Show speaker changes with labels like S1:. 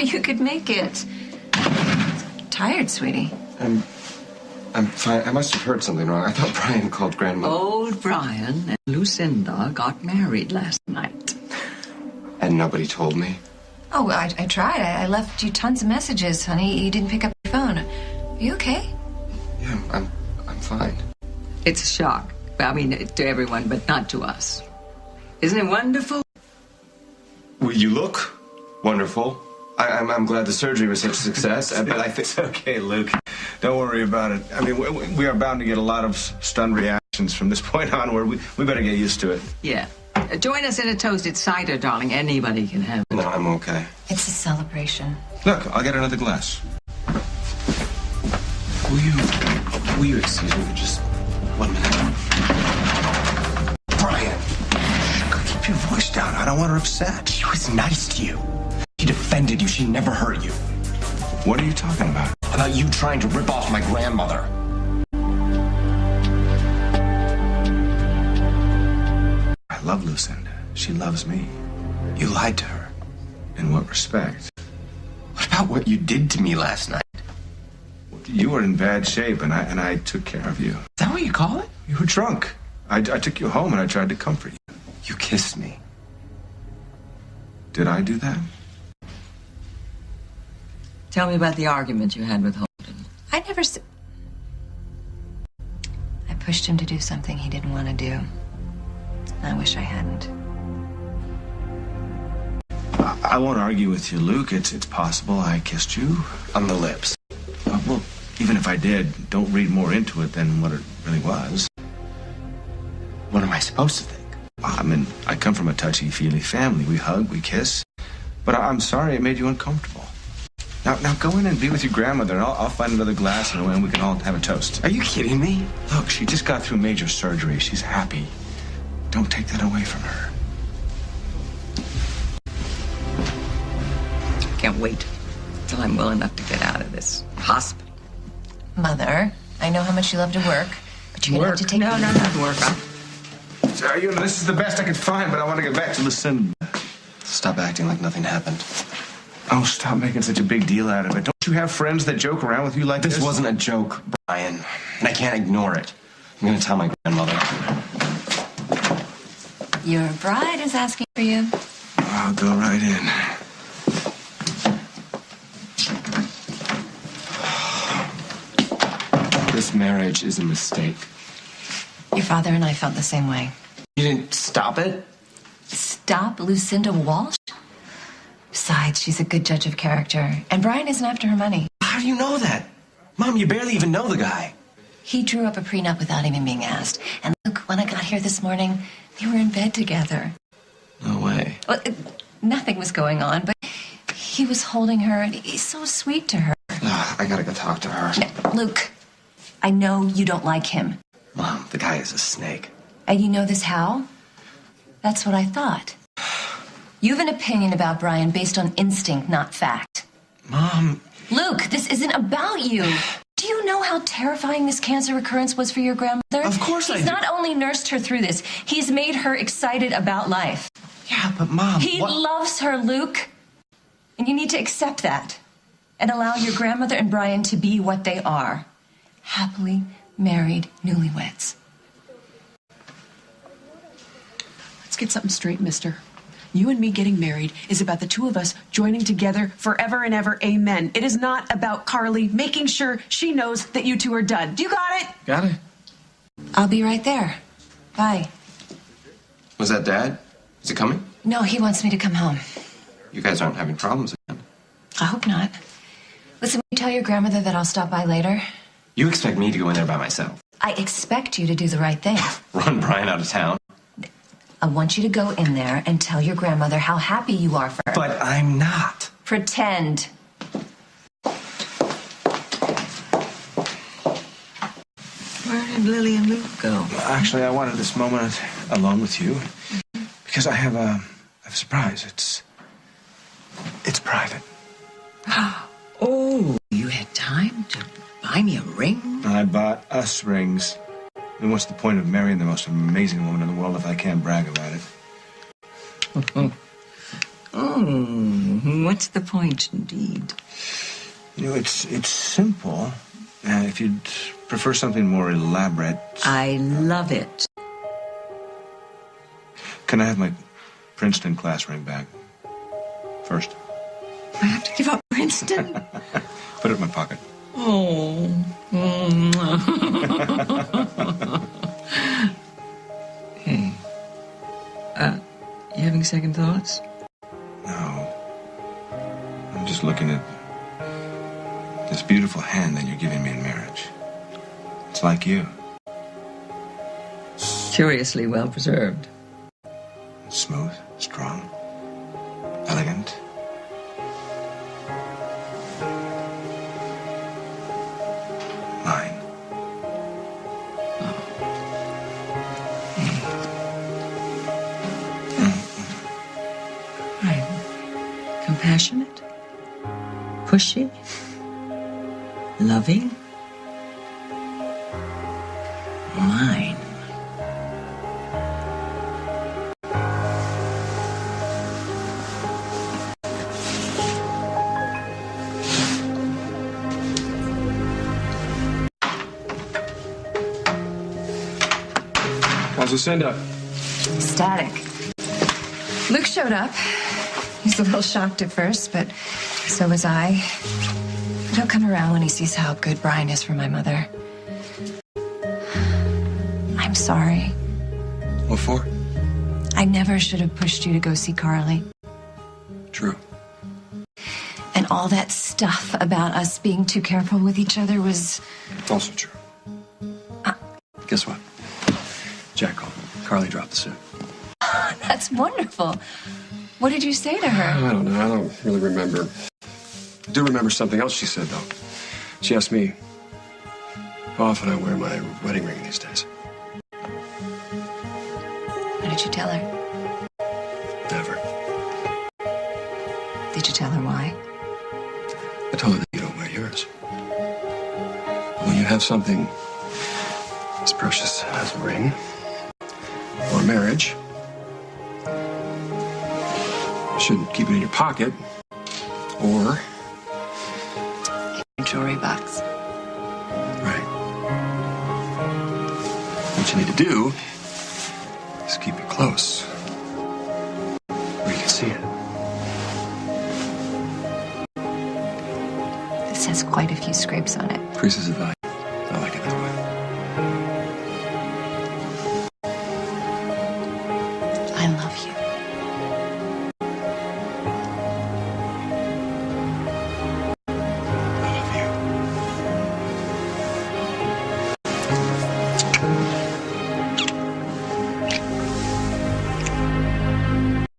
S1: thought you could make it. Tired, sweetie.
S2: I'm fine. I must have heard something wrong. I thought Brian called Grandma.
S3: Old Brian and Lucinda got married last night.
S2: And nobody told me?
S1: Oh, I tried. I left you tons of messages, honey. You didn't pick up your phone. Are you okay?
S2: Yeah, I'm fine.
S3: It's a shock. I mean, to everyone, but not to us. Isn't it wonderful?
S2: Well, you look wonderful. I'm glad the surgery was such a success, but I think...
S4: It's okay, Luke. Don't worry about it. I mean, we are bound to get a lot of stunned reactions from this point onward. We better get used to it.
S3: Yeah. Join us in a toast. It's cider, darling. Anybody can have it.
S2: No, I'm okay.
S1: It's a celebration.
S4: Look, I'll get another glass.
S2: Will you excuse me for just 1 minute? Brian!
S4: Keep your voice down. I don't want her upset.
S2: She was nice to you. She defended you. She never hurt you.
S4: What are you talking about?
S2: About you trying to rip off my grandmother.
S4: I love Lucinda. She loves me. You lied to her. In what respect?
S2: What about what you did to me last night?
S4: You were in bad shape, and I took care of you.
S2: Is that what you call it?
S4: You were drunk. I took you home, and I tried to comfort you.
S2: You kissed me.
S4: Did I do that?
S3: Tell me about the argument you had with Holden.
S1: I pushed him to do something he didn't want to do. I wish I hadn't.
S4: I won't argue with you, Luke. It's possible I kissed you.
S2: On the lips.
S4: Well, even if I did, don't read more into it than what it really was.
S2: What am I supposed to think?
S4: I come from a touchy-feely family. We hug, we kiss. But I'm sorry it made you uncomfortable. Now go in and be with your grandmother, and I'll find another glass, and we can all have a toast.
S2: Are you kidding me?
S4: Look, she just got through major surgery. She's happy. Don't take that away from her.
S3: Can't wait till I'm well enough to get out of this hospital.
S1: Mother, I know how much you love to work, but you're going to have to take...
S3: No, not work.
S4: This is the best I could find, but I want to get back to Lucinda.
S2: Stop acting like nothing happened.
S4: Oh, stop making such a big deal out of it. Don't you have friends that joke around with you like this?
S2: This wasn't a joke, Brian, and I can't ignore it. I'm going to tell my grandmother.
S1: Your bride is asking for you.
S4: I'll go right in.
S2: This marriage is a mistake.
S1: Your father and I felt the same way.
S2: You didn't stop it?
S1: Stop Lucinda Walsh? Besides, she's a good judge of character, and Brian isn't after her money.
S2: How do you know that? Mom, you barely even know the guy.
S1: He drew up a prenup without even being asked. And look, when I got here this morning, they were in bed together.
S2: No way.
S1: Well, nothing was going on, but he was holding her, and he's so sweet to her.
S2: I gotta go talk to her.
S1: Now, Luke, I know you don't like him.
S2: Mom, the guy is a snake.
S1: And you know this how? That's what I thought. You have an opinion about Brian based on instinct, not fact.
S2: Mom.
S1: Luke, this isn't about you. Do you know how terrifying this cancer recurrence was for your grandmother?
S2: Of course I do.
S1: He's not only nursed her through this, he's made her excited about life.
S2: Yeah, but Mom,
S1: He loves her, Luke. And you need to accept that. And allow your grandmother and Brian to be what they are. Happily married newlyweds.
S5: Let's get something straight, mister. You and me getting married is about the two of us joining together forever and ever, amen. It is not about Carly making sure she knows that you two are done. Do you got it?
S4: Got it.
S1: I'll be right there. Bye.
S2: Was that Dad? Is he coming?
S1: No, he wants me to come home.
S2: You guys aren't having problems again.
S1: I hope not. Listen, will you tell your grandmother that I'll stop by later?
S2: You expect me to go in there by myself?
S1: I expect you to do the right thing.
S2: Run Brian out of town?
S1: I want you to go in there and tell your grandmother how happy you are for her.
S2: But I'm not.
S1: Pretend.
S3: Where did Lily and Luke go?
S4: Actually, I wanted this moment alone with you because I have a surprise. It's private.
S3: Oh, you had time to buy me a ring?
S4: I bought us rings. And what's the point of marrying the most amazing woman in the world if I can't brag about it?
S3: What's the point, indeed?
S4: You know, it's simple. If you'd prefer something more elaborate...
S3: I love it.
S4: Can I have my Princeton class ring back? First.
S3: I have to give up Princeton?
S4: Put it in my pocket.
S3: Oh. Hey. You having second thoughts?
S4: No. I'm just looking at this beautiful hand that you're giving me in marriage. It's like you.
S3: Curiously well preserved.
S4: Smooth, strong, elegant. Mine.
S3: Right. Compassionate, pushy, loving, mine.
S6: How's the send-up?
S1: Static. Luke showed up. He's a little shocked at first, but so was I. He'll come around when he sees how good Brian is for my mother. I'm sorry.
S6: What for?
S1: I never should have pushed you to go see Carly.
S6: True.
S1: And all that stuff about us being too careful with each other was...
S6: Also true. Guess what? Jack called. Carly dropped the suit.
S1: That's wonderful. What did you say to her?
S6: I don't know. I don't really remember. I do remember something else she said, though. She asked me how often I wear my wedding ring these days.
S1: What did you tell her?
S6: Never.
S1: Did you tell her why?
S6: I told her that you don't wear yours. When you have something as precious as a ring or marriage, you shouldn't keep it in your pocket or...
S1: Your jewelry box.
S6: Right. What you need to do is keep it close where you can see it.
S1: This has quite a few scrapes on it.
S6: Increases the value.